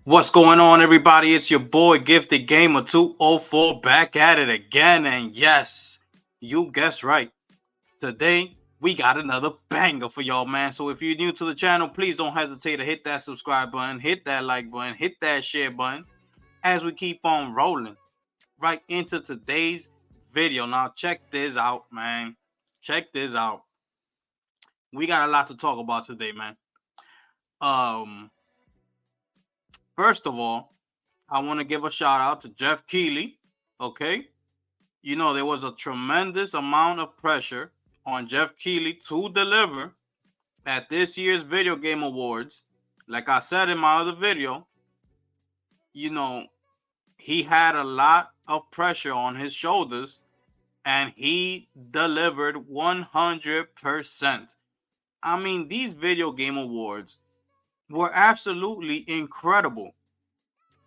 What's going on, everybody? It's your boy Gifted Gamer 204 back at it again. And yes, you guessed right. Today, we got another banger for y'all, man. So if you're new to the channel, please don't hesitate to hit that subscribe button, hit that like button, hit that share button as we keep on rolling right into today's video. Now, check this out, man. Check this out. We got a lot to talk about today, man. Um, First of all, I want to give a shout out to Jeff Keighley. Okay. You know, there was a tremendous amount of pressure on Jeff Keighley to deliver at this year's Video Game Awards. Like I said in my other video, you know, he had a lot of pressure on his shoulders and he delivered 100%. I mean, these Video Game Awards were absolutely incredible.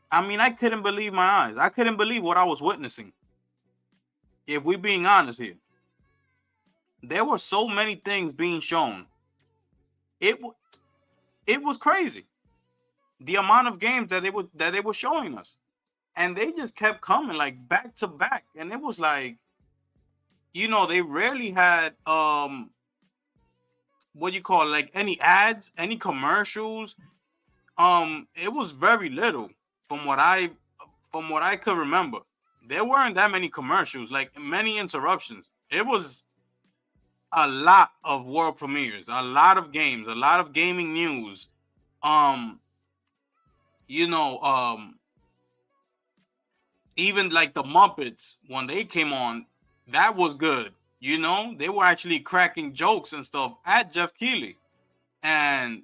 I mean, I couldn't believe my eyes. I couldn't believe what I was witnessing. If we're being honest here, there were so many things being shown. It was crazy. The amount of games that they were showing us, and they just kept coming like back to back, and it was like, you know, they rarely had what do you call it, like any ads, any commercials. It was very little from what I could remember. There weren't that many commercials, like many interruptions. It was a lot of world premieres, a lot of games, a lot of gaming news. You know, even like the Muppets when they came on, that was good. You know, they were actually cracking jokes and stuff at Jeff Keighley, and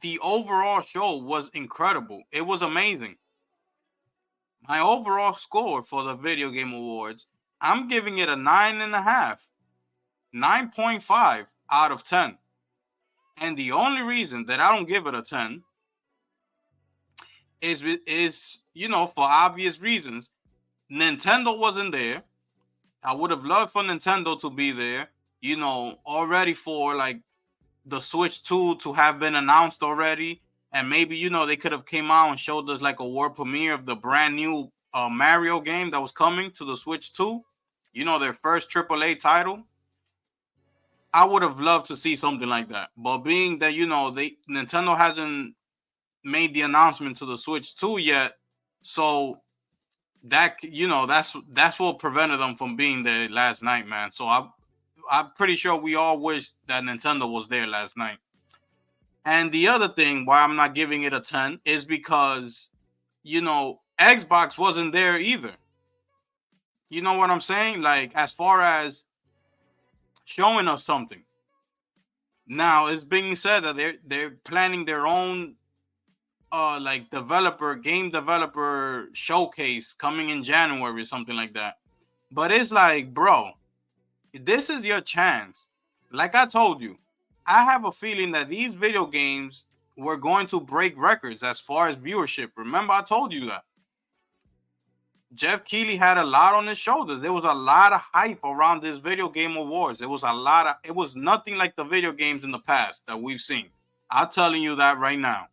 the overall show was incredible. It was amazing. My overall score for the Video Game Awards, I'm giving it a 9.5, 9.5 out of 10. And the only reason that I don't give it a 10 is you know, for obvious reasons. Nintendo wasn't there. I would have loved for Nintendo to be there, you know, already for like the Switch 2 to have been announced already. And maybe, you know, they could have came out and showed us like a world premiere of the brand new Mario game that was coming to the Switch 2. You know, their first AAA title. I would have loved to see something like that. But being that, you know, Nintendo hasn't made the announcement to the Switch 2 yet, so that, you know, that's what prevented them from being there last night, man. So I'm pretty sure we all wish that Nintendo was there last night. And the other thing why I'm not giving it a 10 is because, you know, Xbox wasn't there either. You know what I'm saying? Like, as far as showing us something. Now, it's being said that they're planning their own like game developer showcase coming in January or something like that. But it's like, bro, this is your chance. Like I told you, I have a feeling that these video games were going to break records as far as viewership. Remember, I told you that. Jeff Keighley had a lot on his shoulders. There was a lot of hype around this Video Game Awards. It was nothing like the video games in the past that we've seen. I'm telling you that right now.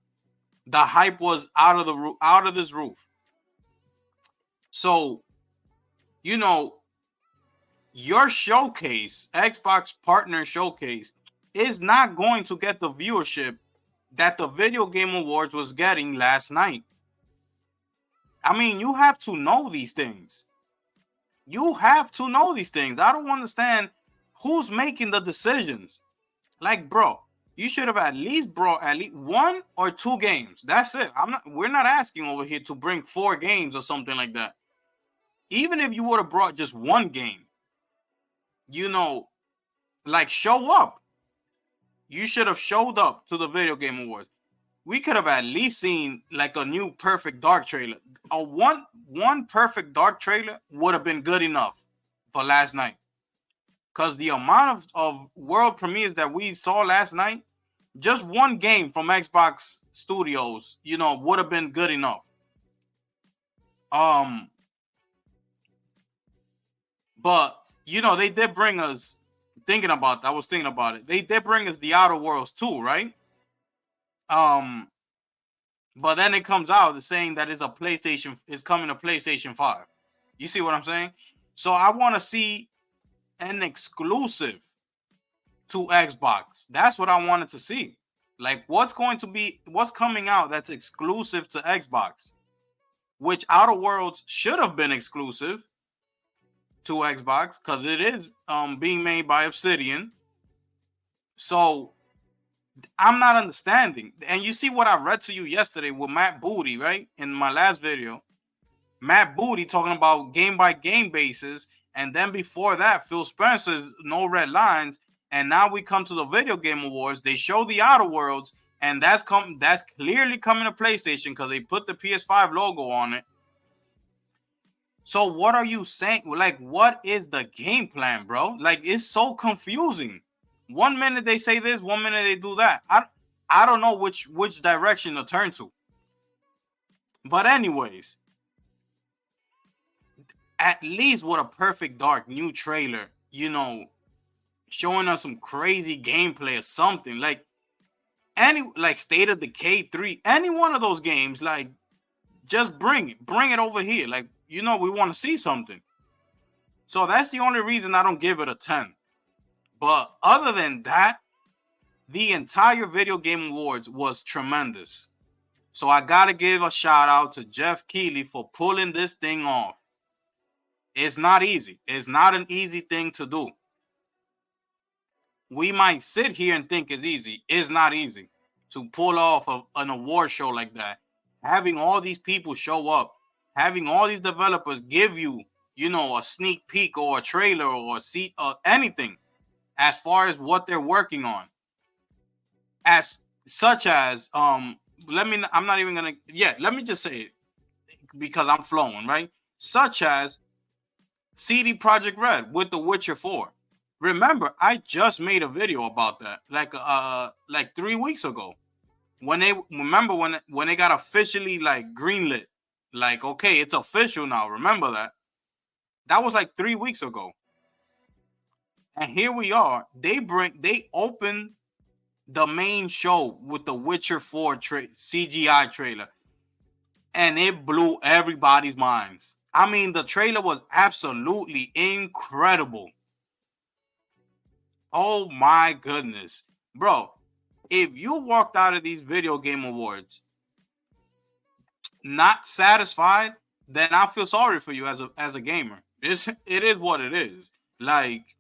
The hype was out of this roof. So, you know, your showcase, Xbox partner showcase, is not going to get the viewership that the Video Game Awards was getting last night. I mean, you have to know these things. You have to know these things. I don't understand who's making the decisions. Like, bro, you should have at least brought at least 1 or 2 games. That's it. We're not asking over here to bring 4 games or something like that. Even if you would have brought just 1 game, you know, like, show up. You should have showed up to the Video Game Awards. We could have at least seen like a new Perfect Dark trailer. A one Perfect Dark trailer would have been good enough for last night. Because the amount of world premieres that we saw last night, just 1 game from Xbox Studios, you know, would have been good enough. But, you know, they did bring us, I was thinking about it. They did bring us the Outer Worlds 2, right? But then it comes out saying that it's a PlayStation, it's coming to PlayStation 5. You see what I'm saying? So I want to see an exclusive to Xbox. That's what I wanted to see. Like what's coming out that's exclusive to Xbox, which Outer Worlds should have been exclusive to Xbox because it is being made by Obsidian. So I'm not understanding. And you see what I read to you yesterday with Matt Booty, right? In my last video. Matt Booty talking about game by game basis. And then before that, Phil Spencer's No Red Lines. And now we come to the Video Game Awards. They show the Outer Worlds, and that's clearly coming to PlayStation because they put the PS5 logo on it. So what are you saying? Like, what is the game plan, bro? Like, it's so confusing. 1 minute they say this, 1 minute they do that. I don't know which direction to turn to. But anyways, at least with a Perfect Dark new trailer, you know, showing us some crazy gameplay or something, like State of Decay 3, any one of those games, like just bring it over here. Like, you know, we want to see something. So that's the only reason I don't give it a 10. But other than that, the entire Video Game Awards was tremendous. So I gotta give a shout out to Jeff Keighley for pulling this thing off. It's not easy. It's not an easy thing to do. We might sit here and think it's easy. It's not easy to pull off an award show like that. Having all these people show up, having all these developers give you, you know, a sneak peek or a trailer or a seat or anything as far as what they're working on. Let me just say it because I'm flowing, right? Such as CD Projekt Red with The Witcher 4. Remember, I just made a video about that like 3 weeks ago. When they got officially like greenlit, like, okay, it's official now. Remember that? That was like 3 weeks ago. And here we are. They open the main show with the Witcher 4 CGI trailer. And it blew everybody's minds. I mean, the trailer was absolutely incredible. Oh my goodness. Bro, if you walked out of these Video Game Awards not satisfied, then I feel sorry for you as a gamer. It is what it is. Like,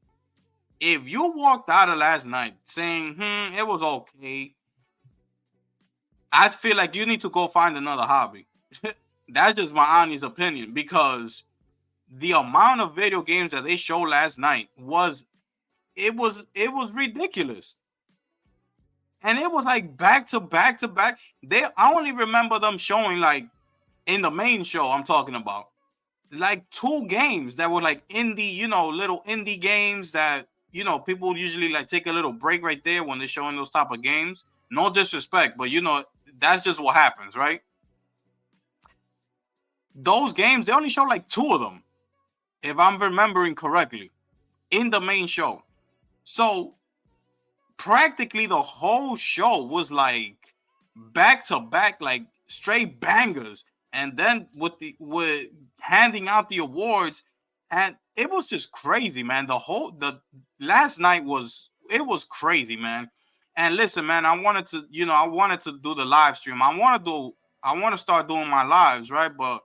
if you walked out of last night saying, it was okay, I feel like you need to go find another hobby. That's just my honest opinion, because the amount of video games that they showed last night was ridiculous. And it was like back to back to back. I only remember them showing, like, in the main show I'm talking about, like 2 games that were like indie, you know, little indie games that, you know, people usually like take a little break right there when they're showing those type of games. No disrespect, but you know, that's just what happens, right? Those games, they only show like 2 of them, if I'm remembering correctly, in the main show. So practically the whole show was like back to back, like straight bangers. And then with handing out the awards, and it was just crazy, man. The last night was crazy, man. And listen, man, I wanted to do the live stream. I want to start doing my lives, right? But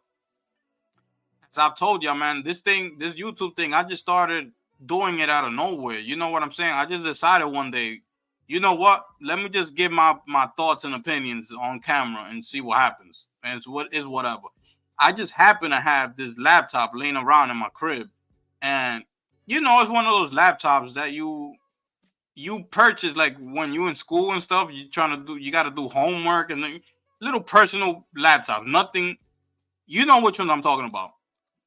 as I've told you, man, this YouTube thing, I just started doing it out of nowhere. You know what I'm saying? I just decided one day, you know what? Let me just give my thoughts and opinions on camera and see what happens. And it's whatever. I just happen to have this laptop laying around in my crib, and you know, it's one of those laptops that you purchase like when you in school and stuff. You got to do homework, and little personal laptop. Nothing. You know which one I'm talking about.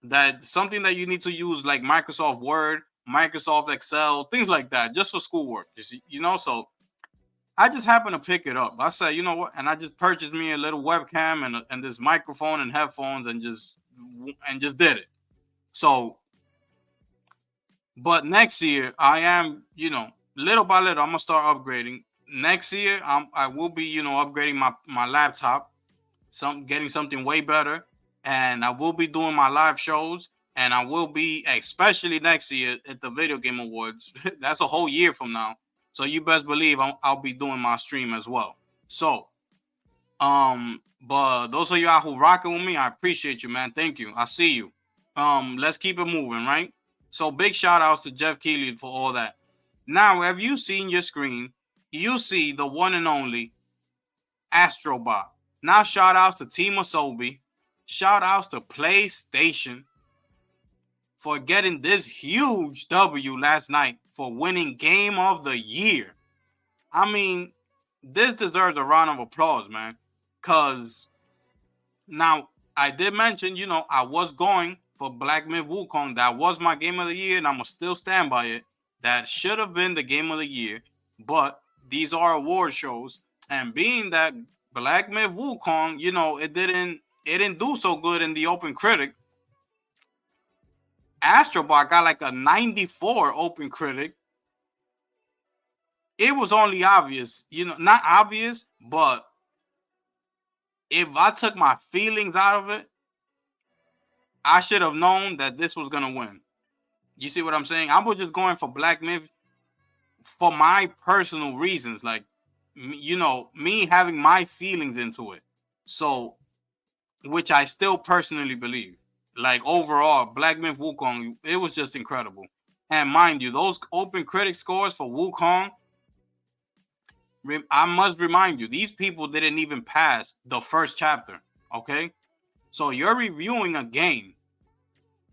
That's something that you need to use, like Microsoft Word, Microsoft Excel, things like that, just for schoolwork. You know, so I just happened to pick it up. I said, you know what? And I just purchased me a little webcam and this microphone and headphones and just did it. So, but next year I am, you know, little by little, I'm gonna start upgrading. Next year I will be, you know, upgrading my laptop. getting something way better, and I will be doing my live shows, and I will be, especially next year at the Video Game Awards. That's a whole year from now, so you best believe I'll be doing my stream as well. So, but those of y'all who rocking with me, I appreciate you, man. Thank you. I see you. Let's keep it moving, right? So big shout outs to Jeff Keighley for all that. Now, have you seen your screen? You see the one and only Astrobot. Now, shout outs to Team Asobi. Shout outs to PlayStation for getting this huge W last night for winning Game of the Year. I mean, this deserves a round of applause, man. Because now, I did mention, I was going for Black Myth Wukong. That was my Game of the Year, and I'm going to still stand by it. That should have been the Game of the Year. But these are award shows. And being that Black Myth Wukong, it didn't do so good in the Open Critic. Astrobot got like a 94 Open Critic. It was only obvious, not obvious, but if I took my feelings out of it, I should have known that this was gonna win. You see what I'm saying? I was just going for Black Myth for my personal reasons, like me having my feelings into it. So, which I still personally believe. Like overall, Black Myth Wukong, it was just incredible. And mind you, those Open Critic scores for Wukong, I must remind you, these people didn't even pass the first chapter. Okay, so you're reviewing a game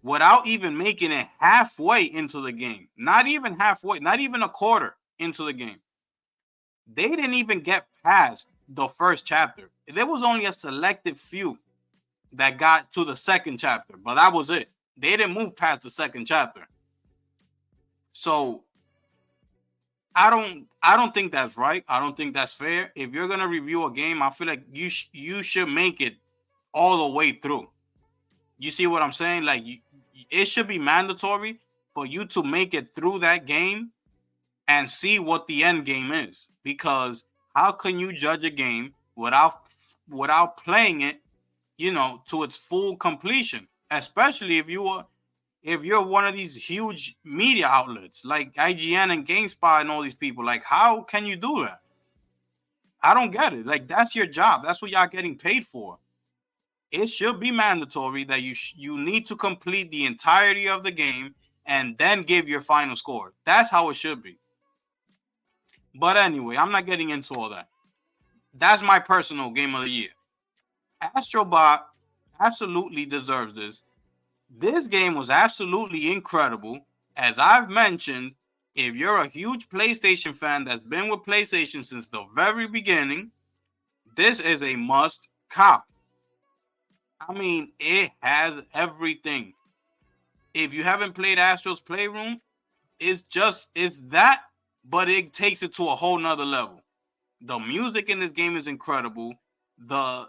without even making it halfway into the game. Not even halfway, not even a quarter into the game. They didn't even get past the first chapter. There was only a selected few that got to the second chapter, but that was it. They didn't move past the second chapter. So I don't think that's right. I don't think that's fair. If you're gonna review a game, I feel like you should make it all the way through. You see what I'm saying? Like it should be mandatory for you to make it through that game and see what the end game is. Because how can you judge a game without playing it, to its full completion? Especially if you're one of these huge media outlets like IGN and GameSpot and all these people. Like, how can you do that? I don't get it. Like, that's your job. That's what y'all getting paid for. It should be mandatory that you need to complete the entirety of the game and then give your final score. That's how it should be. But anyway, I'm not getting into all that. That's my personal Game of the Year. Astrobot absolutely deserves this. This game was absolutely incredible. As I've mentioned, if you're a huge PlayStation fan that's been with PlayStation since the very beginning, this is a must cop. I mean, it has everything. If you haven't played Astro's Playroom, it's that, but it takes it to a whole nother level. The music in this game is incredible. The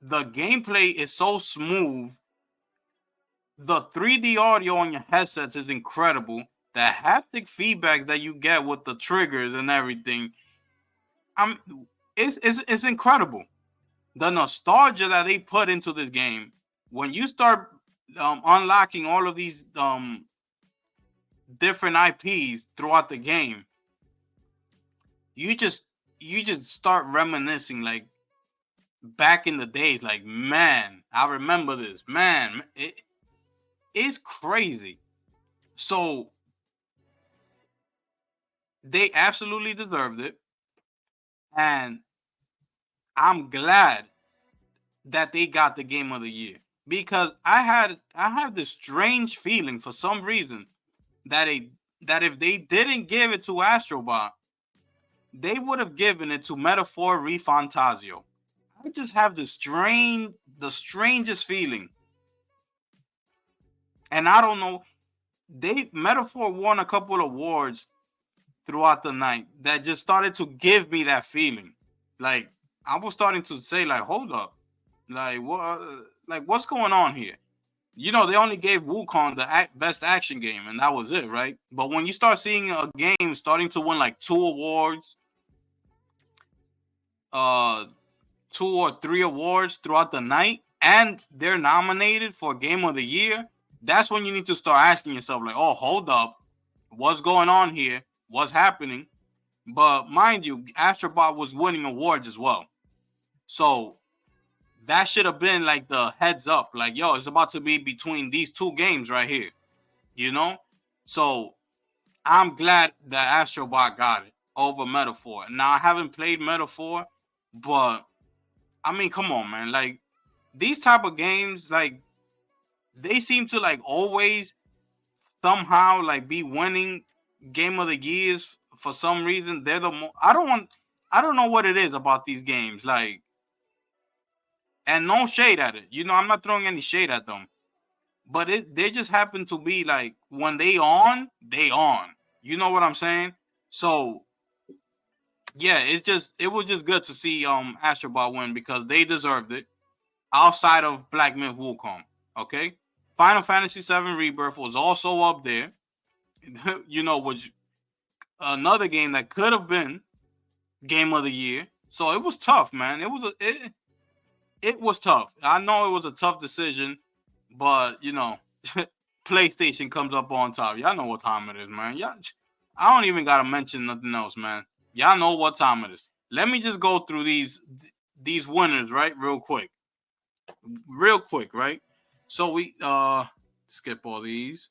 gameplay is so smooth. The 3D audio on your headsets is incredible. The haptic feedback that you get with the triggers and everything, it's incredible. The nostalgia that they put into this game, when you start unlocking all of these different IPs throughout the game, you just start reminiscing, like back in the days. Like, man, I remember this. Man, it's crazy. So they absolutely deserved it, and I'm glad that they got the Game of the Year, because I have this strange feeling for some reason that if they didn't give it to Astrobot, they would have given it to Metaphor ReFantazio. I just have the strangest feeling, and I don't know. Metaphor won a couple of awards throughout the night that just started to give me that feeling. Like, I was starting to say, like, hold up, like what, what's going on here? They only gave Wukong the best action game, and that was it, right? But when you start seeing a game starting to win like 2 awards, 2 or 3 awards throughout the night and they're nominated for Game of the Year, that's when you need to start asking yourself, like, oh, hold up, what's going on here? What's happening? But mind you, Astrobot was winning awards as well. So that should have been like the heads up, like, yo, it's about to be between these two games right here, you know? So I'm glad that Astrobot got it over Metaphor. Now, I haven't played Metaphor, but I mean, come on, man. Like, these type of games, like, they seem to like always somehow like be winning Game of the Years for some reason. They're the I don't know what it is about these games. Like, and no shade at it. You know, I'm not throwing any shade at them. But they just happen to be like when they on. You know what I'm saying? So yeah, it was just good to see Astrobot win because they deserved it. Outside of Black Myth Wukong, okay. Final Fantasy VII Rebirth was also up there. You know, which another game that could have been Game of the Year. So it was tough, man. It was tough. I know it was a tough decision, but you know, PlayStation comes up on top. Y'all know what time it is, man. Y'all, I don't even gotta mention nothing else, man. Y'all know what time it is. Let me just go through these winners, right, real quick, right? So we skip all these.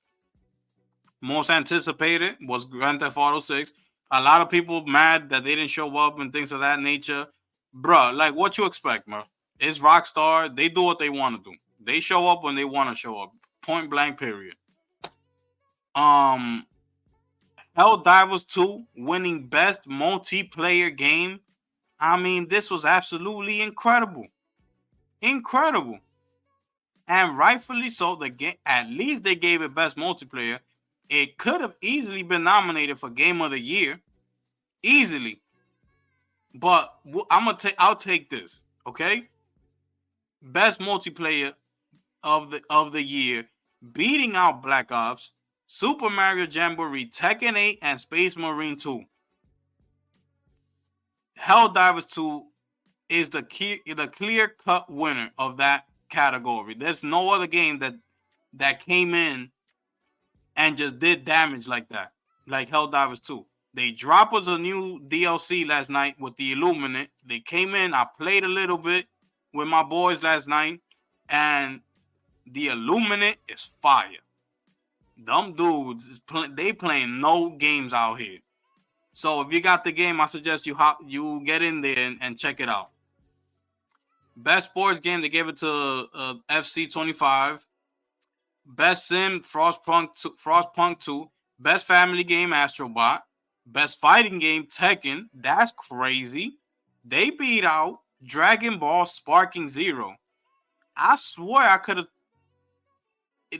Most anticipated was Grand Theft Auto 6. A lot of people mad that they didn't show up and things of that nature. Bruh, like what you expect, man? It's Rockstar. They do what they want to do. They show up when they want to show up. Point blank, period. Helldivers 2 winning best multiplayer game. I mean, this was absolutely incredible. Incredible. And rightfully so. The game, at least they gave it best multiplayer. It could have easily been nominated for Game of the Year. Easily. But I'll take this, okay? Best multiplayer of the year, beating out Black Ops, Super Mario Jamboree, Tekken 8, and Space Marine 2. Helldivers 2 is the clear-cut winner of that category. There's no other game that came in and just did damage like that, like Helldivers 2. They dropped us a new DLC last night with the Illuminate. They came in, I played a little bit with my boys last night, and the Illuminate is fire. Them dudes, they playing no games out here. So if you got the game, I suggest you get in there and check it out. Best sports game, they gave it to FC 25. Best sim, Frostpunk 2. Best family game, Astrobot. Best fighting game, Tekken. That's crazy. They beat out Dragon Ball Sparking Zero. I swear I could have.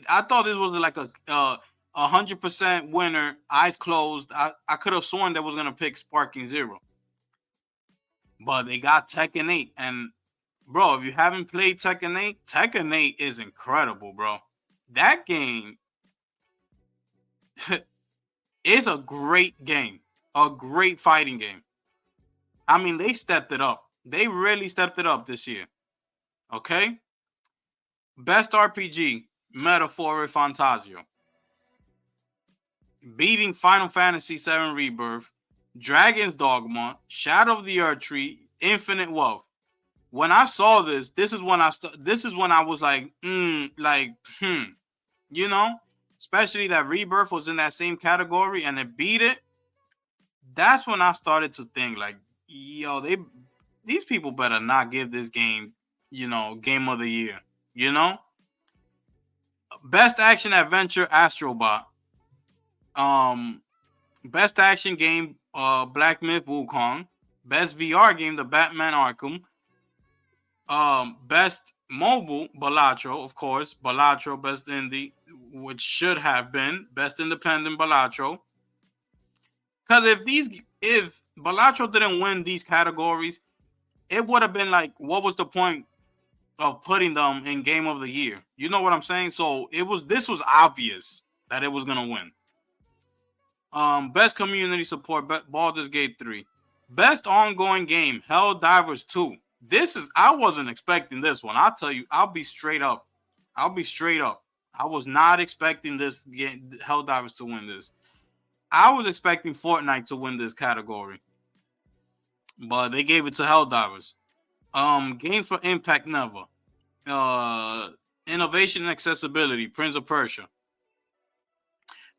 I thought this was like a 100% winner, eyes closed. I could have sworn they was gonna pick Sparking Zero, but they got Tekken 8. And bro, if you haven't played Tekken 8, Tekken 8 is incredible, bro. That game is a great game, a great fighting game. I mean, they stepped it up. They really stepped it up this year. Okay. Best RPG, Metaphor Fantasio. Beating Final Fantasy VII Rebirth, Dragon's Dogma, Shadow of the Erdtree, Infinite Wealth. When I saw this, this is when I was like, you know, especially that Rebirth was in that same category and it beat it. That's when I started to think like, yo, these people better not give this game, you know, Game of the Year, you know? Best action adventure, Astrobot. Best action game, Black Myth Wukong. Best VR game, The Batman Arkham. Best mobile, Balatro, of course. Balatro, best indie, which should have been best independent, Balatro. Because if Balatro didn't win these categories, it would have been like, what was the point of putting them in Game of the Year? You know what I'm saying? So this was obvious that it was gonna win. Best community support, Baldur's Gate 3. Best ongoing game, Helldivers 2. I wasn't expecting this one. I'll tell you, I'll be straight up. I'll be straight up. I was not expecting this game, Helldivers to win this. I was expecting Fortnite to win this category, but they gave it to Helldivers. Game for Impact Never. Uh, Innovation and Accessibility, Prince of Persia.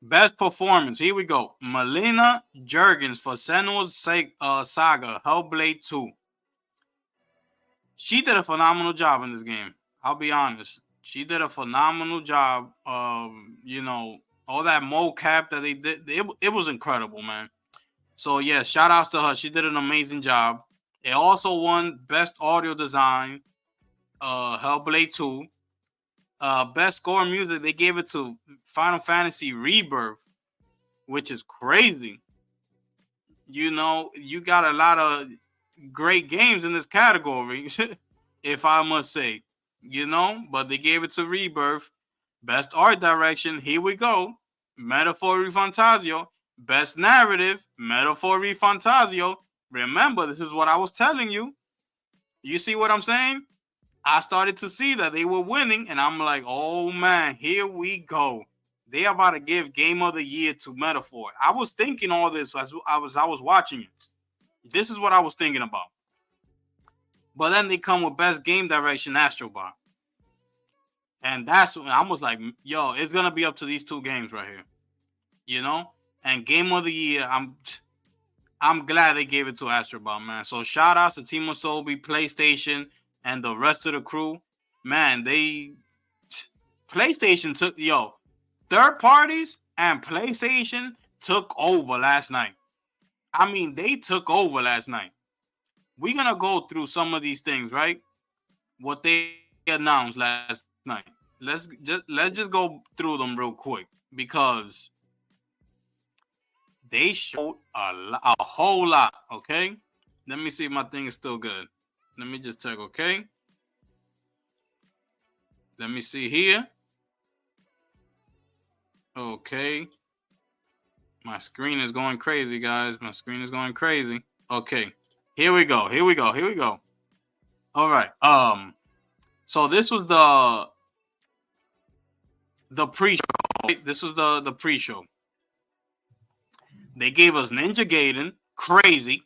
Best performance, here we go. Melina Jurgens for Senua's Saga, Hellblade 2. She did a phenomenal job in this game. I'll be honest. She did a phenomenal job. All that mocap that they did, it was incredible, man. So yeah, shout outs to her. She did an amazing job. It also won Best Audio Design, Hellblade 2. Best Score Music, they gave it to Final Fantasy Rebirth, which is crazy. You got a lot of great games in this category, if I must say. But they gave it to Rebirth. Best Art Direction, here we go. Metaphor Fantasio. Best Narrative, Metaphor Fantasio. Remember, this is what I was telling you. You see what I'm saying? I started to see that they were winning, and I'm like, oh man, here we go. They are about to give Game of the Year to Metaphor. I was thinking all this as I was watching it. This is what I was thinking about. But then they come with Best Game Direction, Astrobot. And that's when I was like, yo, it's gonna be up to these two games right here. And Game of the Year, I'm glad they gave it to Astrobot, man. So shout outs to Team Asobi, PlayStation, and the rest of the crew. Man, PlayStation took, third parties and PlayStation took over last night. I mean, they took over last night. We're gonna go through some of these things, right? What they announced last night. Let's just go through them real quick, because they showed a whole lot. Okay, let me see if my thing is still good. Let me just check. Okay, let me see here. Okay, my screen is going crazy, guys. My screen is going crazy. Okay, here we go. All right. So this was the pre-show. This was the pre-show. They gave us Ninja Gaiden. Crazy.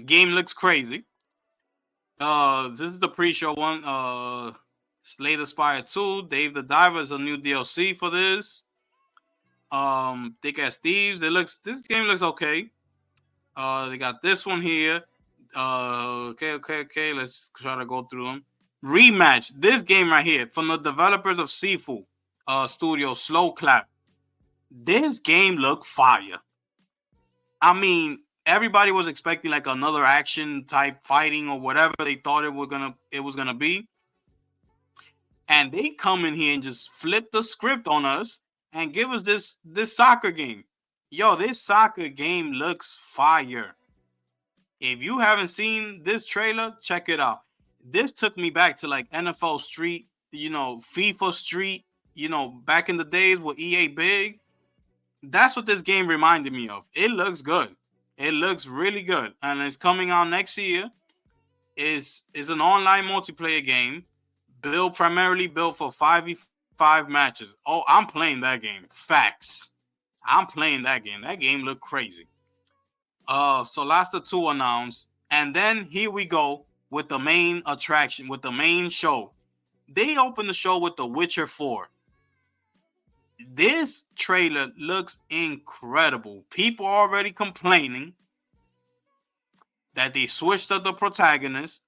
Game looks crazy. This is the pre-show one. Slay the Spire 2. Dave the Diver is a new DLC for this. Thick as Thieves. This game looks okay. They got this one here. Okay. Let's try to go through them. Rematch. This game right here from the developers of Sifu Studio, Slow Clap. This game looked fire. I mean, everybody was expecting like another action type fighting or whatever they thought it was gonna be. And they come in here and just flip the script on us and give us this soccer game. Yo, this soccer game looks fire. If you haven't seen this trailer, check it out. This took me back to like NFL Street, FIFA Street, back in the days with EA Big. That's what this game reminded me of. It looks good. It looks really good. And it's coming out next year. Is an online multiplayer game primarily built for 5v5 matches. Oh, I'm playing that game. Facts. I'm playing that game. That game looked crazy. Solasta 2 announced. And then here we go with the main attraction, with the main show. They opened the show with The Witcher 4. This trailer looks incredible. People are already complaining that they switched up the protagonist.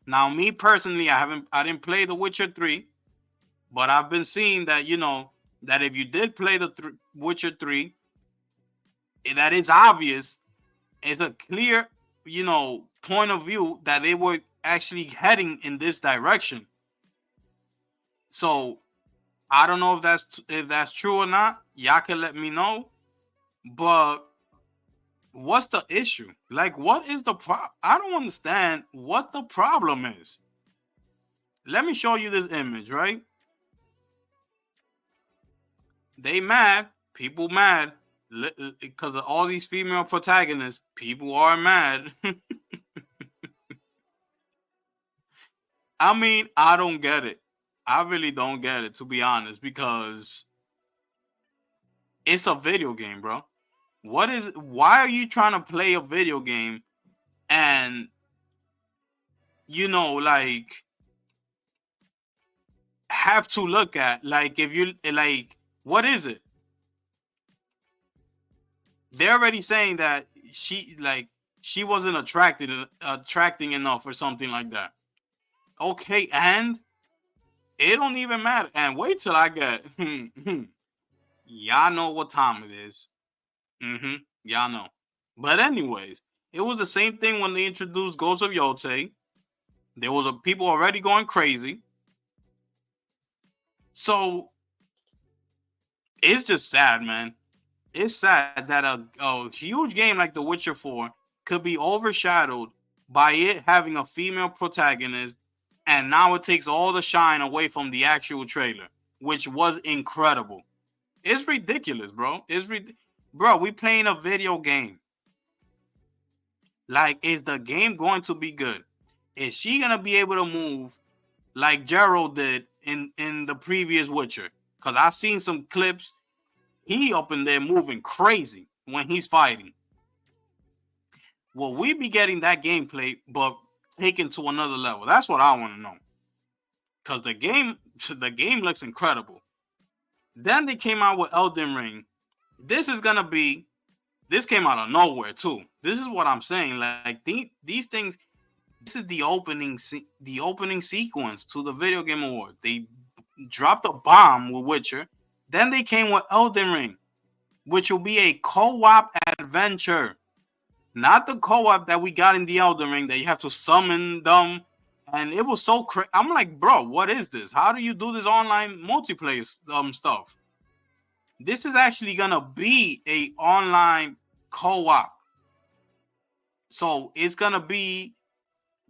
Now, me personally, I didn't play The Witcher 3, but I've been seeing that, that if you did play the Witcher 3, that it's obvious, it's a clear, point of view that they were actually heading in this direction. So I don't know if that's true or not. Y'all can let me know. But what's the issue? Like, what is the problem? I don't understand what the problem is. Let me show you this image, right? They mad. People mad. Because of all these female protagonists. People are mad. I mean, I don't get it. I really don't get it, to be honest, because it's a video game, bro. Why are you trying to play a video game and like have to look at, like, if you like, what is it? They're already saying that she wasn't attracting enough or something like that. Okay, and it don't even matter. And wait till I get y'all know what time it is. Y'all know. But anyways, it was the same thing when they introduced Ghost of Yote. There was people already going crazy. So it's just sad, man. It's sad that a huge game like The Witcher 4 could be overshadowed by it having a female protagonist, and now it takes all the shine away from the actual trailer, which was incredible. It's ridiculous, bro. Bro, we playing a video game. Like, is the game going to be good? Is she gonna be able to move like Gerald did in the previous Witcher? Because I've seen some clips. He up in there moving crazy when he's fighting. Will we be getting that gameplay, but taken to another level? That's what I want to know. Because the game looks incredible. Then they came out with Elden Ring. This came out of nowhere too. This is what I'm saying. Like these things. This is the opening sequence to the Video Game Award. They dropped a bomb with Witcher. Then they came with Elden Ring, which will be a co-op adventure. Not the co-op that we got in the Elden Ring that you have to summon them. And it was so crazy. I'm like, bro, what is this? How do you do this online multiplayer stuff? This is actually going to be a online co-op. So it's going to be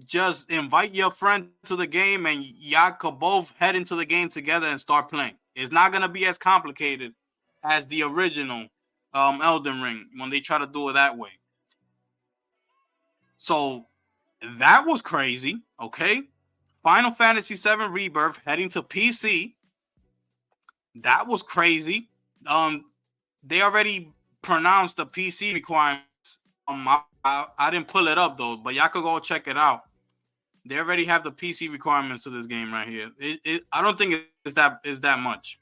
just invite your friend to the game and y'all could both head into the game together and start playing. It's not going to be as complicated as the original Elden Ring when they try to do it that way. So that was crazy, okay? Final Fantasy VII Rebirth heading to PC. That was crazy. They already pronounced the PC requirements. I didn't pull it up though, but y'all could go check it out. They already have the PC requirements to this game right here. I don't think it's that much.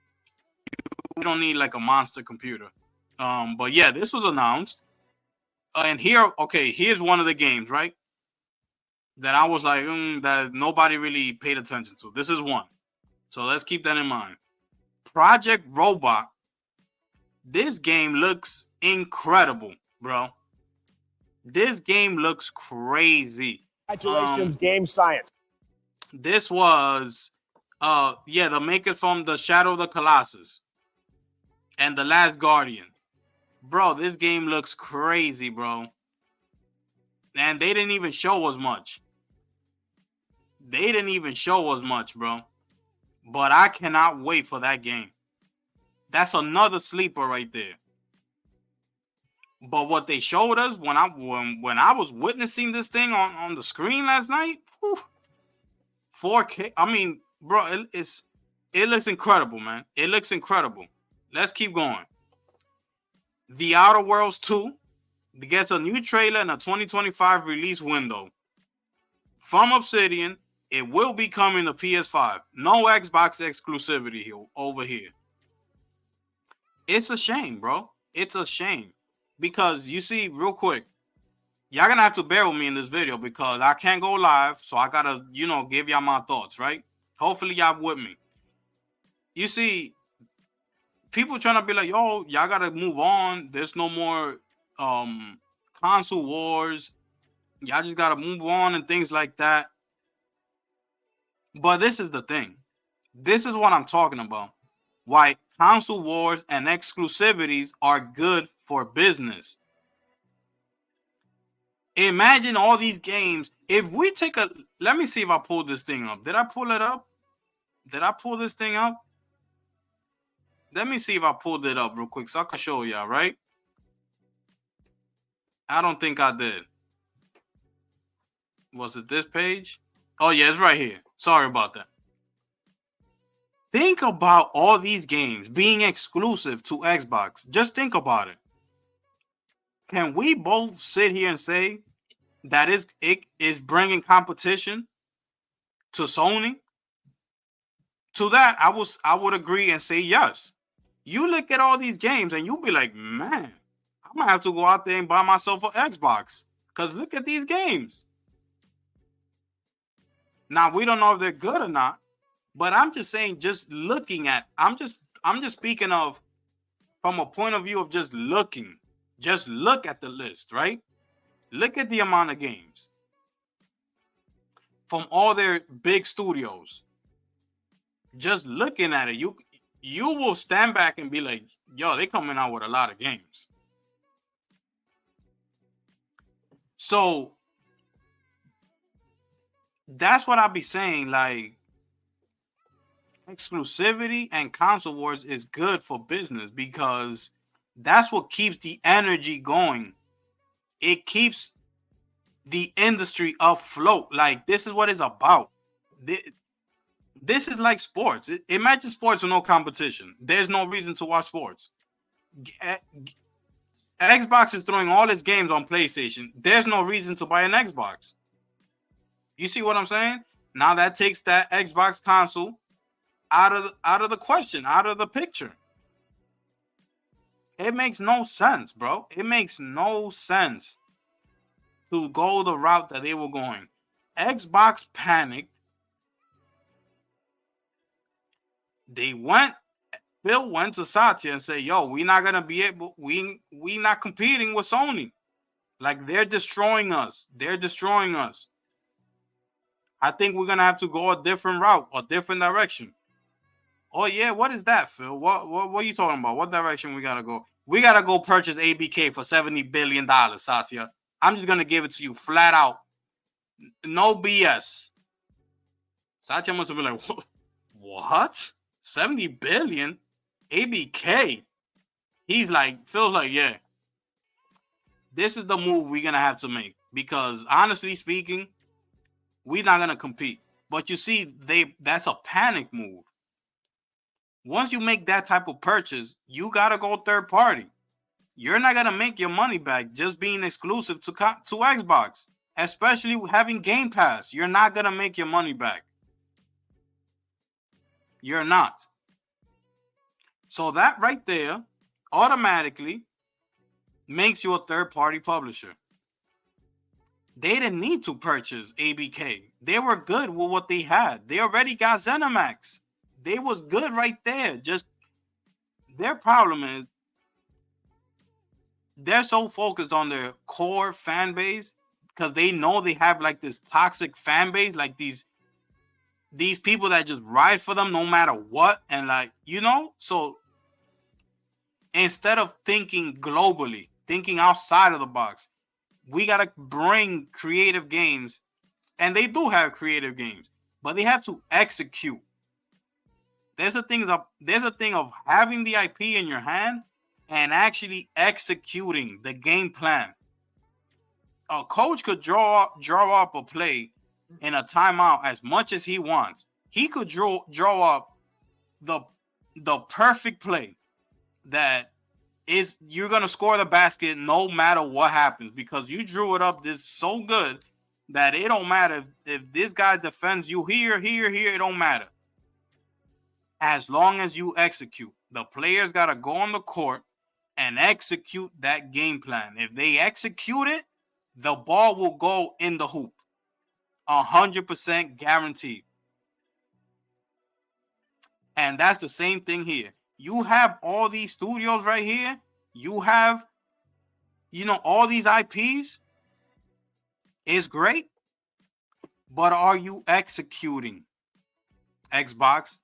We don't need like a monster computer. But yeah, this was announced. And here's one of the games, right? That I was like, that nobody really paid attention to. This is one. So let's keep that in mind. Project Robot. This game looks incredible, bro. This game looks crazy. Congratulations, Game Science. This was, the makers from the Shadow of the Colossus and The Last Guardian. Bro, this game looks crazy, bro. And they didn't even show us much. Bro. But I cannot wait for that game. That's another sleeper right there. But what they showed us when I was witnessing this thing on the screen last night, 4K. I mean, bro, it looks incredible, man. It looks incredible. Let's keep going. The Outer Worlds 2 gets a new trailer in a 2025 release window. From Obsidian, it will be coming to PS5. No Xbox exclusivity over here. It's a shame, bro. It's a shame. Because you see, real quick, y'all gonna have to bear with me in this video because I can't go live, so I gotta, give y'all my thoughts, right? Hopefully y'all with me. You see, people trying to be like, yo, y'all gotta move on. There's no more console wars. Y'all just gotta move on and things like that. But this is the thing. This is what I'm talking about. Why console wars and exclusivities are good for business. Imagine all these games. If we take let me see if I pulled this thing up. Did I pull it up? Did I pull this thing up? Let me see if I pulled it up real quick so I can show y'all, right? I don't think I did. Was it this page? Oh yeah, it's right here. Sorry about that. Think about all these games being exclusive to Xbox. Just think about it. Can we both sit here and say that it is bringing competition to Sony? To that, I would agree and say yes. You look at all these games and you'll be like, man, I might have to go out there and buy myself an Xbox. Because look at these games. Now we don't know if they're good or not, but I'm just saying, just looking at, I'm just speaking of from a point of view of just looking. Just look at the list, right? Look at the amount of games from all their big studios. Just looking at it, you will stand back and be like, yo, they're coming out with a lot of games. So that's what I'll be saying. Like, exclusivity and console wars is good for business because that's what keeps the energy going. It keeps the industry afloat. Like, this is what it's about. This is like sports. Imagine sports with no competition. There's no reason to watch sports. Xbox is throwing all its games on PlayStation. There's no reason to buy an Xbox. You see what I'm saying? Now that takes that Xbox console out of the question, out of the picture. It makes no sense, bro. It makes no sense to go the route that they were going. Xbox panicked. Phil went to Satya and said, yo, we're not gonna be able, we not competing with Sony. Like, they're destroying us. They're destroying us. I think we're gonna have to go a different route, a different direction. Oh yeah, what is that, Phil? What are you talking about? What direction we gotta go? We gotta go purchase ABK for $70 billion, Satya. I'm just gonna give it to you flat out. No BS. Satya must have been like, what? 70 billion? ABK? He's like, Phil's like, yeah. This is the move we're gonna have to make. Because honestly speaking, we're not gonna compete. But you see, that's a panic move. Once you make that type of purchase, you gotta go third party. You're not gonna make your money back just being exclusive to Xbox, especially having Game Pass. You're not gonna make your money back. You're not. So that right there automatically makes you a third party publisher. They didn't need to purchase ABK. They were good with what they had. They already got ZeniMax. They was good right there. Just their problem is they're so focused on their core fan base because they know they have like this toxic fan base, like these people that just ride for them no matter what, and like, you know, so instead of thinking globally, thinking outside of the box, we gotta bring creative games, and they do have creative games, but they have to execute. There's a thing of having the IP in your hand and actually executing the game plan. A coach could draw up a play in a timeout as much as he wants. He could draw up the perfect play that is you're gonna score the basket no matter what happens because you drew it up this so good that it don't matter if this guy defends you here, it don't matter. As long as you execute, the players gotta go on the court and execute that game plan. If they execute it, the ball will go in the hoop. 100% guaranteed. And that's the same thing here. You have all these studios right here. You have, all these IPs. Is great. But are you executing? Xbox?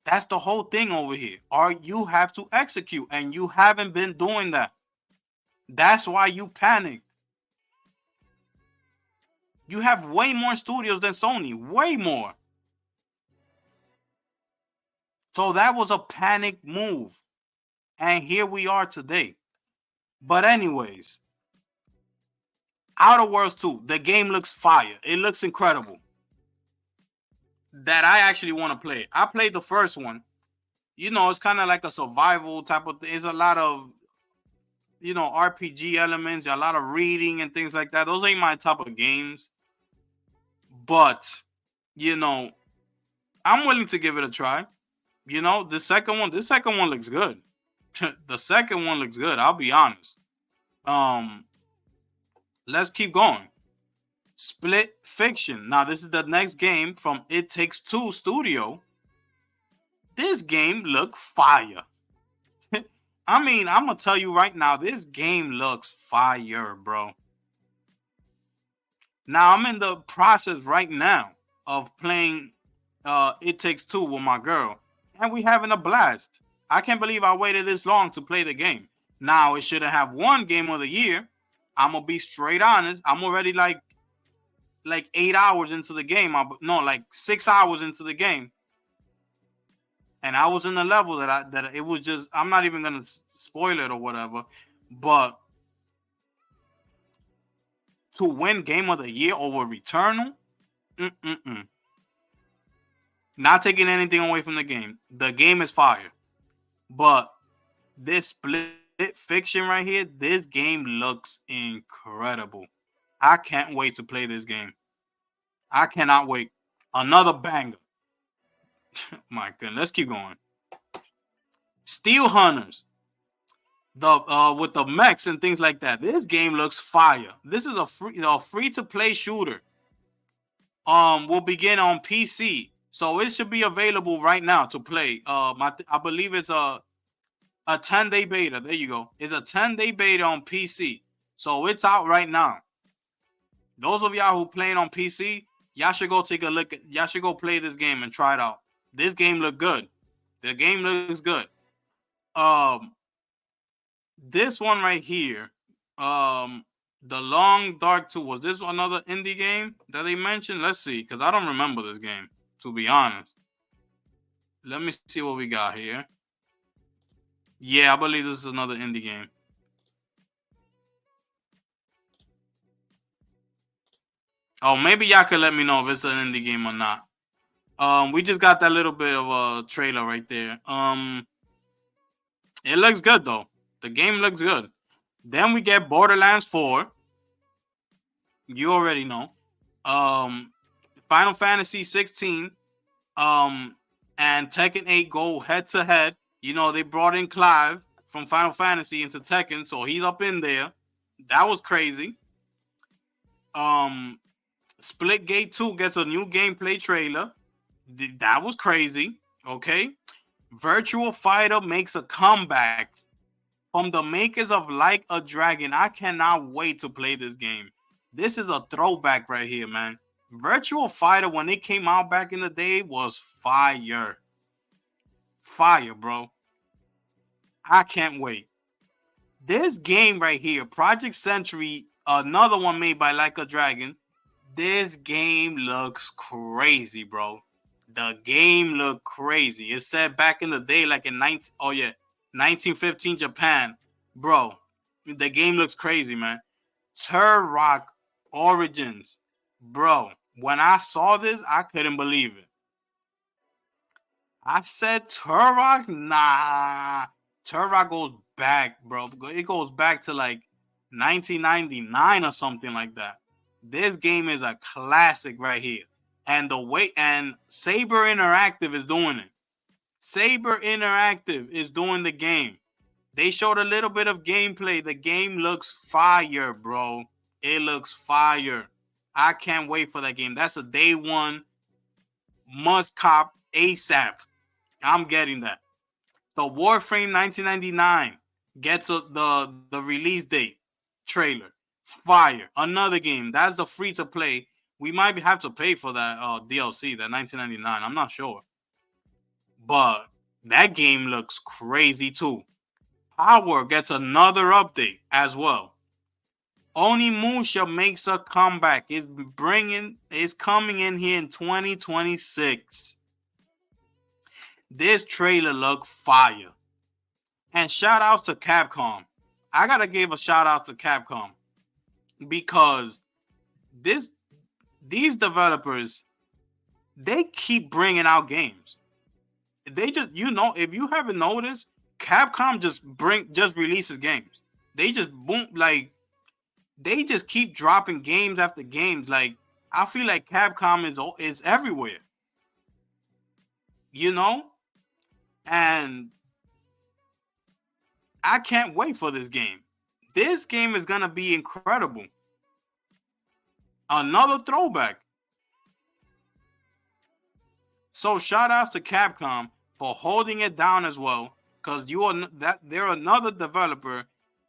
That's the whole thing over here. You have to execute, and you haven't been doing that. That's why you panicked. You have way more studios than Sony, way more. So that was a panic move. And here we are today. But anyways, Outer Worlds 2, the game looks fire. It looks incredible. That I actually want to play. I played the first one. You know, it's kind of like a survival type of thing. There's a lot of, you know, RPG elements, a lot of reading and things like that. Those ain't my type of games. But, you know, I'm willing to give it a try. You know, this second one looks good. The second one looks good, I'll be honest. Let's keep going. Split Fiction. Now, this is the next game from It Takes Two Studio. This game look fire. I mean, I'm gonna tell you right now, this game looks fire, bro. Now, I'm in the process right now of playing It Takes Two with my girl, and we having a blast. I can't believe I waited this long to play the game. Now, it shouldn't have won Game of the Year. I'm gonna be straight honest. I'm already like 8 hours into the game. No, like 6 hours into the game, and I was in the level that it was just. I'm not even gonna spoil it or whatever, but to win Game of the Year over Returnal, not taking anything away from the game. The game is fire, but this Split Fiction right here, this game looks incredible. I can't wait to play this game. I cannot wait. Another banger. My goodness, let's keep going. Steel Hunters, the with the mechs and things like that. This game looks fire. This is a free to play shooter. Will begin on PC, so it should be available right now to play. I believe it's a 10-day beta. There you go. It's a 10-day beta on PC, so it's out right now. Those of y'all who playing on PC, y'all should go take a look. Y'all should go play this game and try it out. This game look good. The game looks good. This one right here, The Long Dark 2. Was this another indie game that they mentioned? Let's see, because I don't remember this game, to be honest. Let me see what we got here. Yeah, I believe this is another indie game. Oh, maybe y'all could let me know if it's an indie game or not. We just got that little bit of a trailer right there. It looks good though. The game looks good. Then we get Borderlands 4. You already know. Final Fantasy 16. And Tekken 8 go head to head. You know, they brought in Clive from Final Fantasy into Tekken, so he's up in there. That was crazy. Splitgate 2 gets a new gameplay trailer. That was crazy. Okay. Virtual Fighter makes a comeback from the makers of Like a Dragon. I cannot wait to play this game. This is a throwback right here, man. Virtual Fighter, when it came out back in the day, was fire. Fire, bro. I can't wait. This game right here, Project Century, another one made by Like a Dragon. This game looks crazy, bro. The game looked crazy. It said back in the day, like in 1915 Japan. Bro, the game looks crazy, man. Turok Origins. Bro, when I saw this, I couldn't believe it. I said Turok? Nah. Turok goes back, bro. It goes back to like 1999 or something like that. This game is a classic right here. And Saber Interactive is doing it. Saber Interactive is doing the game. They showed a little bit of gameplay. The game looks fire, bro. It looks fire. I can't wait for that game. That's a day one must cop ASAP. I'm getting that. The Warframe 1999 gets the release date trailer. Fire. Another game. That's a free to play. We might have to pay for that DLC, that 1999. I'm not sure. But that game looks crazy too. Power gets another update as well. Onimusha makes a comeback. It's coming in here in 2026. This trailer looked fire. And shout outs to Capcom. I gotta give a shout out to Capcom. because these developers, they keep bringing out games. They just, if you haven't noticed, Capcom just releases games. They just boom, like they just keep dropping games after games. Like I feel like Capcom is everywhere, and I can't wait for this game. This game is gonna be incredible. Another throwback. So shout outs to Capcom for holding it down as well, because they're another developer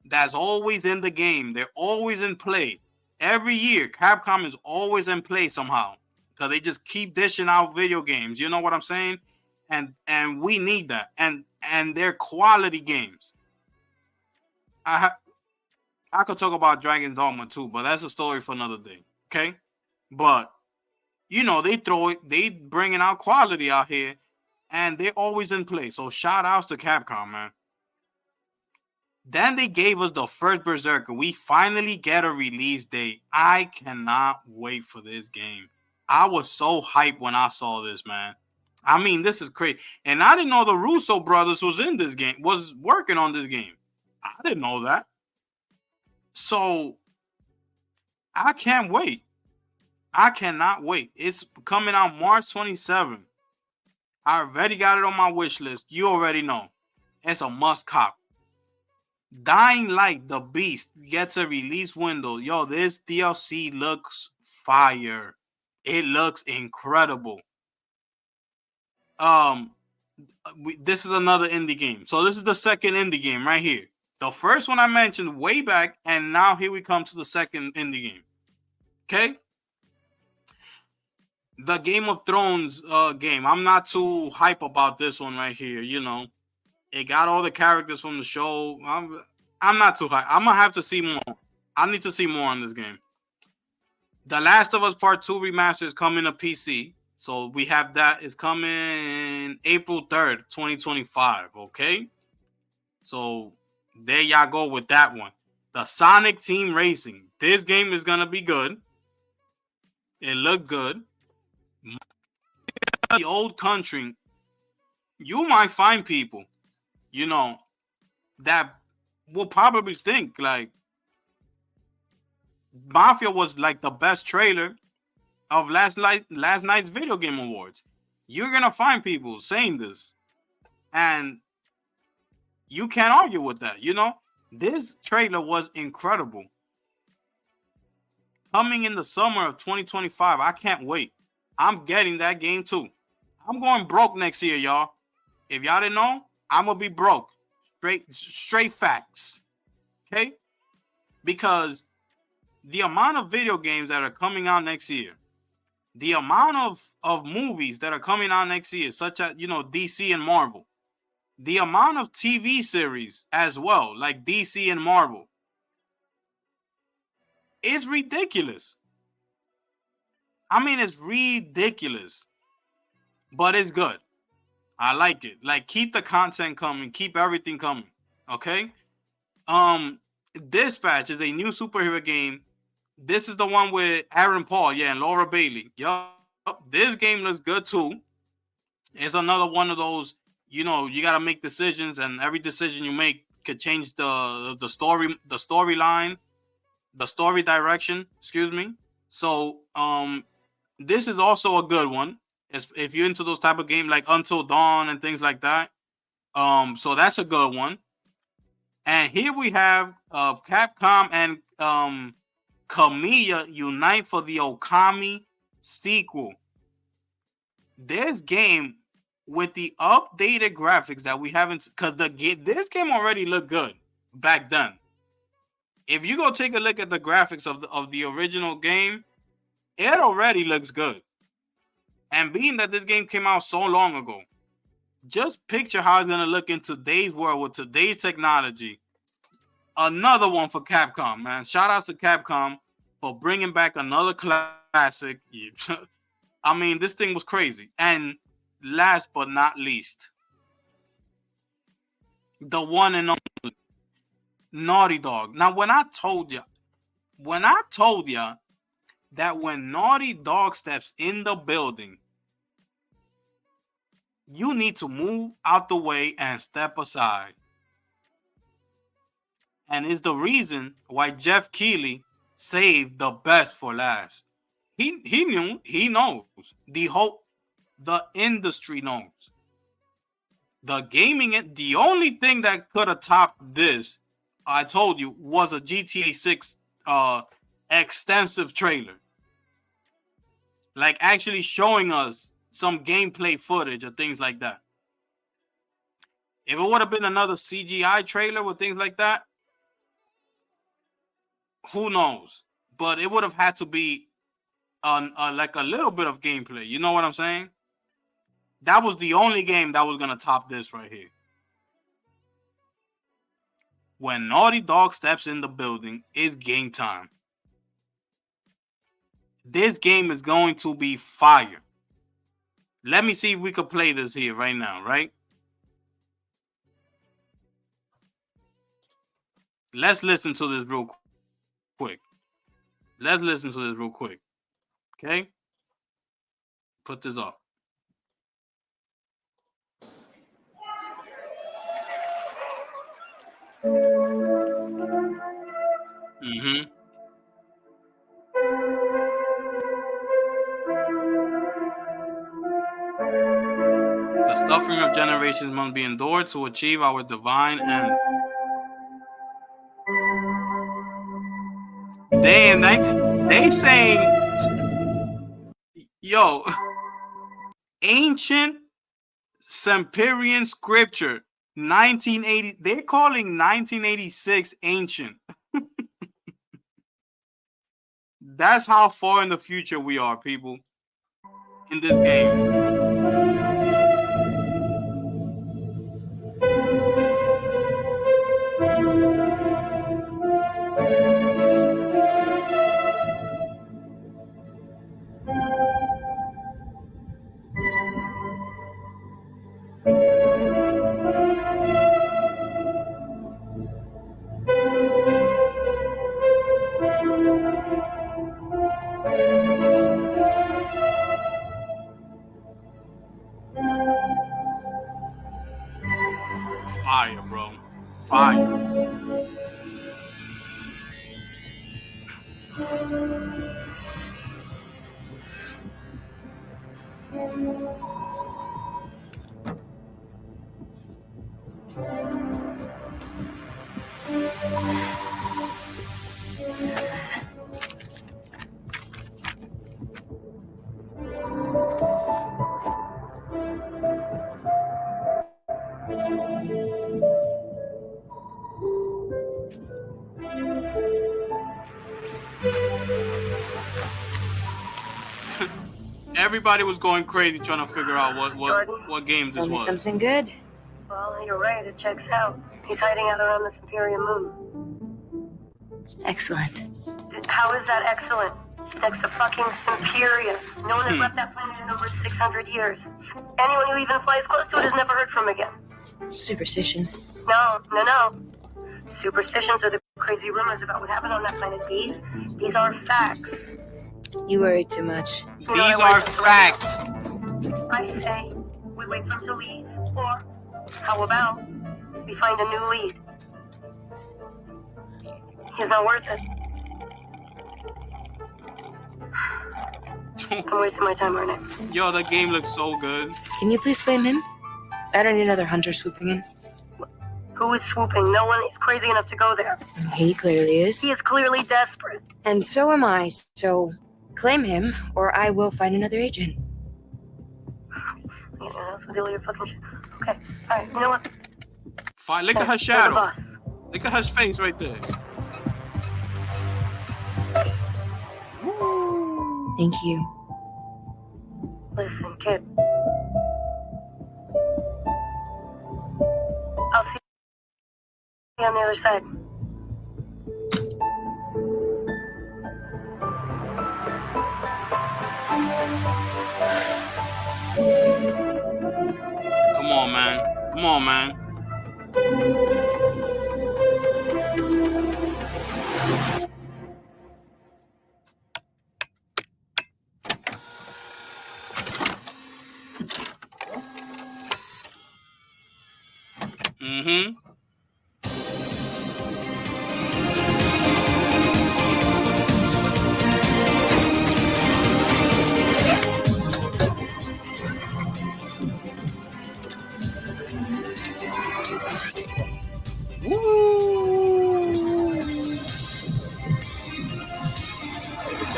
that's always in the game. They're always in play. Every year, Capcom is always in play somehow, because they just keep dishing out video games. You know what I'm saying? And we need that. And they're quality games. I could talk about Dragon's Dogma too, but that's a story for another day. Okay, but they bringing out quality out here, and they're always in play. So shout outs to Capcom, man. Then they gave us the first Berserker. We finally get a release date. I cannot wait for this game. I was so hyped when I saw this, man. I mean, this is crazy. And I didn't know the Russo brothers was working on this game. I didn't know that. So I can't wait. I cannot wait. It's coming out March 27th. I already got it on my wish list. You already know. It's a must cop. Dying Light, the Beast, gets a release window. Yo, this DLC looks fire. It looks incredible. This is another indie game. So this is the second indie game right here. The first one I mentioned way back, and now here we come to the second indie game. Okay? The Game of Thrones game. I'm not too hype about this one right here. It got all the characters from the show. I'm not too hype. I'm gonna have to see more. I need to see more on this game. The Last of Us Part 2 remaster is coming to PC. So we have that. It's coming April 3rd, 2025. Okay? So there y'all go with that one. The Sonic Team Racing. This game is gonna be good. It looked good. The old country, you might find people, that will probably think like Mafia was like the best trailer of last night's video game awards. You're gonna find people saying this, and you can't argue with that. This trailer was incredible. Coming in the summer of 2025, I can't wait. I'm getting that game too. I'm going broke next year, y'all. If y'all didn't know, I'm gonna be broke. Straight facts. Okay? Because the amount of video games that are coming out next year, the amount of movies that are coming out next year, such as DC and Marvel, the amount of TV series as well, like DC and Marvel, it's ridiculous. I mean, it's ridiculous, but it's good. I like it. Like, keep the content coming, keep everything coming. Okay. Dispatch is a new superhero game. This is the one with Aaron Paul, and Laura Bailey. Yup, this game looks good too. It's another one of those, you gotta make decisions, and every decision you make could change the storyline, the story direction. Excuse me. So, this is also a good one. If you're into those type of games like Until Dawn and things like that. So that's a good one. And here we have Capcom and Kamiya unite for the Okami sequel. This game with the updated graphics that we haven't, because this game already looked good back then. If you go take a look at the graphics of the original game, it already looks good. And being that this game came out so long ago, just picture how it's going to look in today's world with today's technology. Another one for Capcom, man. Shout outs to Capcom for bringing back another classic. I mean, this thing was crazy. And last but not least, the one and only Naughty Dog. Now, when I told you, When I told ya that when Naughty Dog steps in the building, you need to move out the way and step aside. And it's the reason why Jeff Keighley saved the best for last. He knew, he knows. The industry knows. The only thing that could have topped this, I told you, was a GTA 6 extensive trailer. Like actually showing us some gameplay footage or things like that. If it would have been another CGI trailer with things like that, who knows? But it would have had to be like a little bit of gameplay. You know what I'm saying? That was the only game that was gonna top this right here. When Naughty Dog steps in the building, it's game time. This game is going to be fire. Let me see if we could play this here right now, right? Let's listen to this real quick. Let's listen to this real quick. Okay? Put this up. Mm-hmm. The suffering of generations must be endured to achieve our divine end. They saying, yo, ancient Sumerian scripture, 1980. They're calling 1986 ancient. That's how far in the future we are, people, in this game. Fire, bro. Fire. Everybody was going crazy trying to figure out what games this Tell me was. something good. Well, you're right. It checks out. He's hiding out around the Superior Moon. Excellent. How is that excellent? He's next to fucking Superior. No one has left that planet in over 600 years. Anyone who even flies close to it is never heard from again. Superstitions. No. Superstitions are the crazy rumors about what happened on that planet. These are facts. You worry too much. These are facts. I say we wait for him to leave, or how about we find a new lead? He's not worth it. I'm wasting my time, aren't I? Yo, that game looks so good. Can you please claim him? I don't need another hunter swooping in. Who is swooping? No one is crazy enough to go there. He clearly is. He is clearly desperate. And so am I, so claim him, or I will find another agent. Anyone else with all your fucking shit? Okay, alright, you know what? Fine. Look at her shadow. Look at her face right there. Woo. Thank you. Listen, kid. I'll see you on the other side. Come on, man. Come on, man.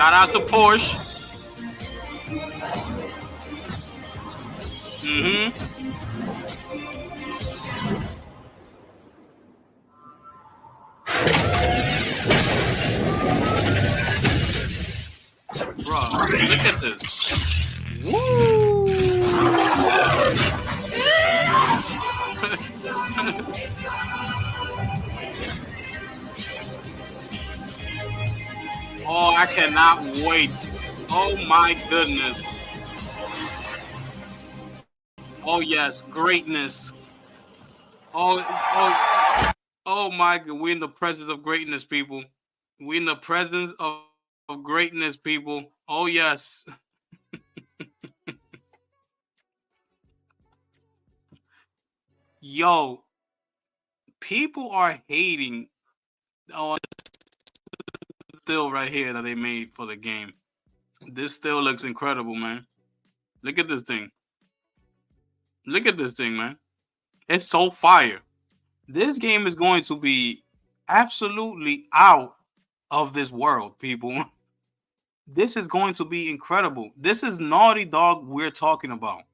Shout outs to Porsche. Bro, look at this. Woo! Oh, I cannot wait. Oh my goodness. Oh yes, greatness. Oh my God. We're in the presence of greatness, people. We're in the presence of greatness, people. Oh yes. Yo, people are hating on this still right here that they made for the game. This still looks incredible, man. Look at this thing. Look at this thing, man. It's so fire. This game is going to be absolutely out of this world, people. This is going to be incredible. This is Naughty Dog we're talking about.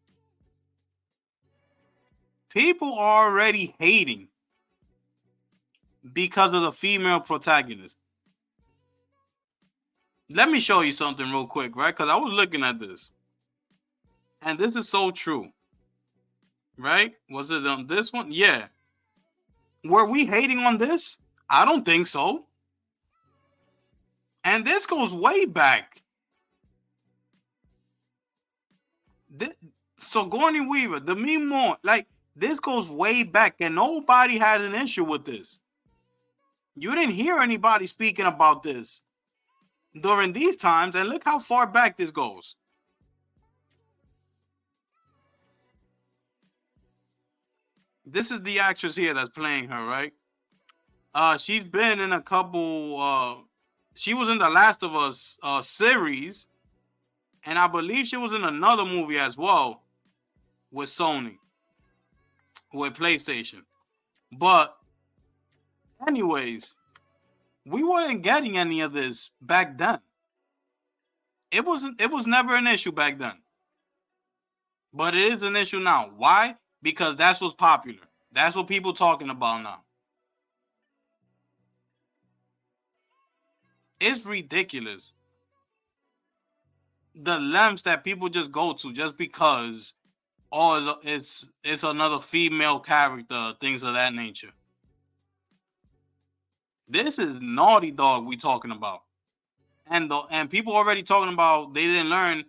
People are already hating because of the female protagonist. Let me show you something real quick, right? Because I was looking at this. And this is so true. Right? Was it on this one? Yeah. Were we hating on this? I don't think so. And this goes way back. So Sigourney Weaver, Demi Moore, like this goes way back, and nobody had an issue with this. You didn't hear anybody speaking about this during these times, and look how far back this goes. This is the actress here that's playing her, right? She's been in a couple. She was in the Last of Us series, and I believe she was in another movie as well with Sony, with PlayStation. But anyways, we weren't getting any of this back then. It was never an issue back then. But it is an issue now. Why? Because that's what's popular. That's what people talking about now. It's ridiculous. The lengths that people just go to just because it's another female character, things of that nature. This is Naughty Dog we talking about. And people already talking about they didn't learn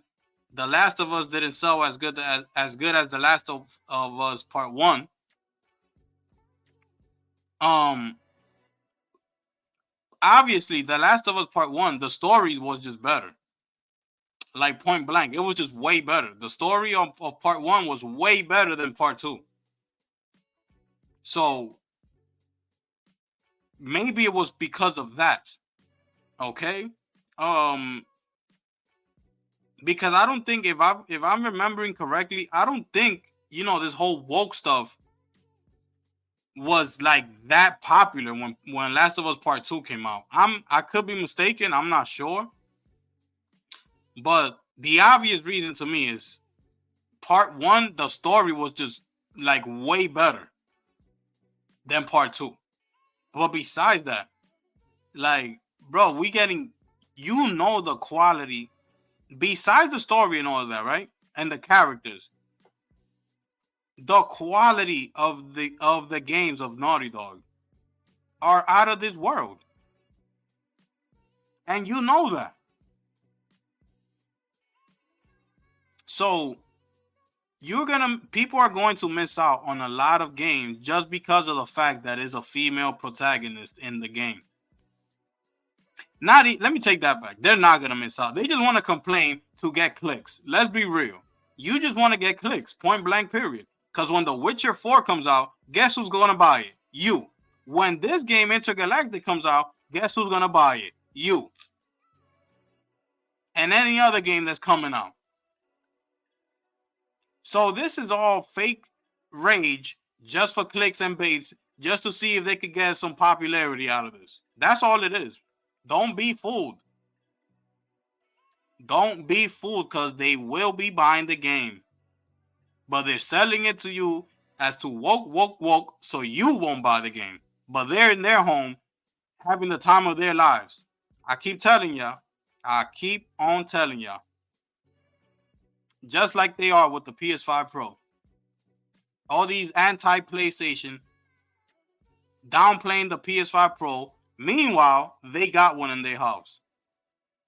The Last of Us didn't sell as good as The Last of Us Part 1. Obviously, The Last of Us Part 1, the story was just better. Like point blank, it was just way better. The story of Part 1 was way better than Part 2. So maybe it was because of that. Okay? Because I don't think if I'm remembering correctly, I don't think, this whole woke stuff was like that popular when Last of Us Part 2 came out. I could be mistaken, I'm not sure. But the obvious reason to me is Part 1, the story was just like way better than Part 2. But besides that, like, bro, we getting, the quality besides the story and all of that, right? And the characters, the quality of the games of Naughty Dog are out of this world. And you know that. So people are going to miss out on a lot of games just because of the fact that it's a female protagonist in the game. Let me take that back. They're not going to miss out. They just want to complain to get clicks. Let's be real. You just want to get clicks, point blank, period. Because when The Witcher 4 comes out, guess who's going to buy it? You. When this game Intergalactic comes out, guess who's going to buy it? You. And any other game that's coming out. So this is all fake rage just for clicks and baits, just to see if they could get some popularity out of this. That's all it is. Don't be fooled. Don't be fooled, because they will be buying the game. But they're selling it to you as to woke, so you won't buy the game. But they're in their home having the time of their lives. I keep telling y'all. I keep on telling y'all. Just like they are with the PS5 Pro. All these anti-PlayStation downplaying the PS5 Pro. Meanwhile, they got one in their house.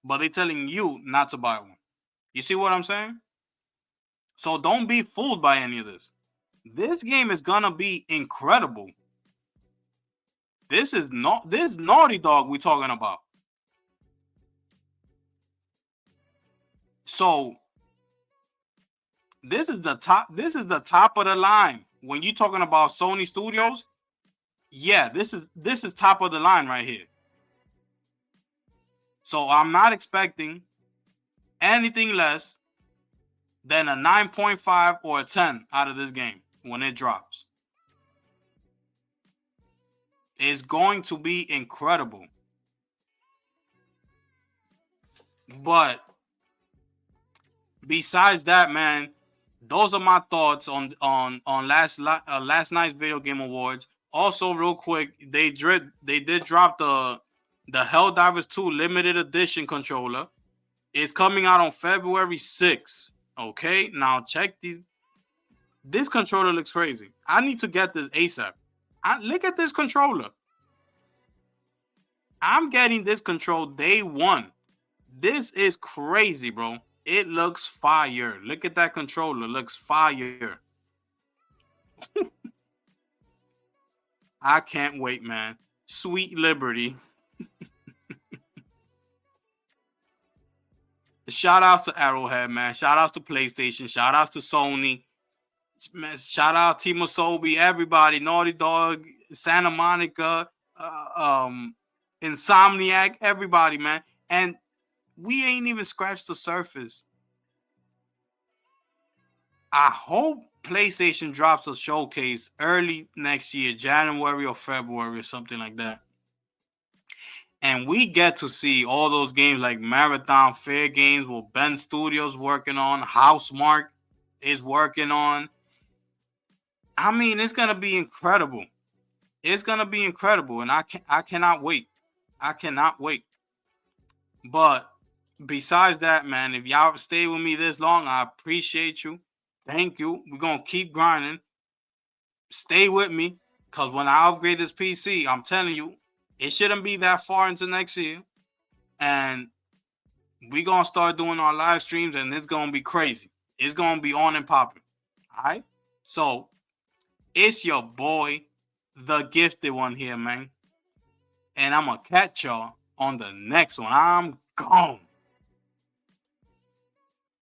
But they're telling you not to buy one. You see what I'm saying? So don't be fooled by any of this. This game is gonna be incredible. This Naughty Dog we're talking about. So this is the top of the line. When you're talking about Sony Studios, yeah, this is top of the line right here. So I'm not expecting anything less than a 9.5 or a 10 out of this game when it drops. It's going to be incredible. But besides that, man, those are my thoughts on last night's Video Game Awards. Also, real quick, they did drop the Helldivers 2 limited edition controller. It's coming out on February 6th. Okay, now check these. This controller looks crazy. I need to get this ASAP. Look at this controller. I'm getting this control day one. This is crazy, bro. It looks fire. Look at that controller. Looks fire. I can't wait, man. Sweet Liberty. Shout outs to Arrowhead, man. Shout outs to PlayStation. Shout outs to Sony. Man, shout out Team Asobi, everybody, Naughty Dog, Santa Monica, Insomniac, everybody, man. And we ain't even scratched the surface. I hope PlayStation drops a showcase early next year, January or February or something like that. And we get to see all those games like Marathon Fair Games, what Ben Studios working on, Housemarque is working on. I mean, it's gonna be incredible. It's gonna be incredible, and I cannot wait. I cannot wait. But besides that, man, if y'all stay with me this long, I appreciate you. Thank you. We're gonna keep grinding. Stay with me, because when I upgrade this PC, I'm telling you, it shouldn't be that far into next year. And we're gonna start doing our live streams, and it's gonna be crazy. It's gonna be on and popping. All right. So it's your boy, the gifted one here, man. And I'm gonna catch y'all on the next one. I'm gone.